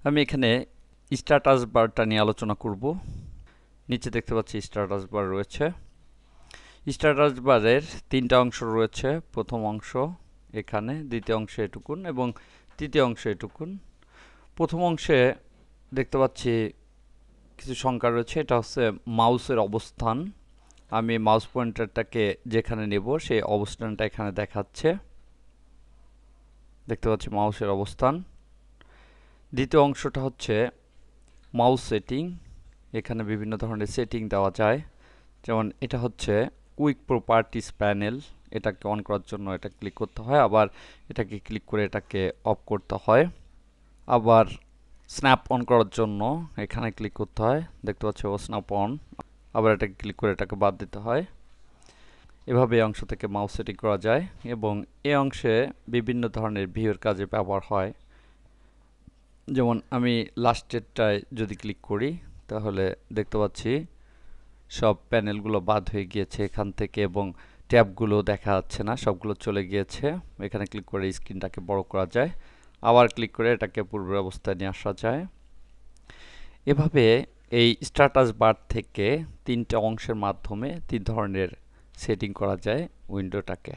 আমি এখানে স্ট্যাটাস বারটা নিয়ে আলোচনা করব। নিচে দেখতে পাচ্ছি স্ট্যাটাস বার রয়েছে। স্ট্যাটাস বারের তিনটা অংশ রয়েছে। প্রথম অংশ এখানে, দ্বিতীয় অংশে এটুকুন এবং তৃতীয় অংশে এটুকুন। প্রথম অংশে দেখতে পাচ্ছি কিছু সংখ্যা রয়েছে। এটা হচ্ছে মাউসের অবস্থান। আমি মাউস পয়েন্টারটাকে যেখানে নেব সেই অবস্থানটা এখানে দেখাচ্ছে। দেখতে পাচ্ছি মাউসের অবস্থান। দ্বিতীয় অংশটা হচ্ছে মাউস সেটিং। এখানে বিভিন্ন ধরনের সেটিং দেওয়া যায়। যেমন এটা হচ্ছে কুইক প্রপার্টিস প্যানেল। এটাকে অন করার জন্য এটা ক্লিক করতে হয়, আবার এটাকে ক্লিক করে এটাকে অফ করতে হয়। আবার স্ন্যাপ অন করার জন্য এখানে ক্লিক করতে হয়। দেখতে পাচ্ছি ও স্ন্যাপ অন। আবার এটাকে ক্লিক করে এটাকে বাদ দিতে হয়। এভাবে এই অংশ থেকে মাউস সেটিং করা যায় এবং এই অংশে বিভিন্ন ধরনের ভিউয়ের কাজে ব্যবহার হয়। যেমন আমি লাস্টেরটায় যদি ক্লিক করি তাহলে দেখতে পাচ্ছি সব প্যানেলগুলো বাদ হয়ে গিয়েছে এখান থেকে এবং ট্যাবগুলো দেখা যাচ্ছে না, সবগুলো চলে গিয়েছে। এখানে ক্লিক করে স্ক্রিনটাকে বড় করা যায়, আবার ক্লিক করে এটাকে পূর্বের অবস্থায় নিয়ে আসা যায়। এভাবে এই স্ট্যাটাস বার থেকে তিনটা অংশের মাধ্যমে তিন ধরনের সেটিং করা যায় উইন্ডোটাকে।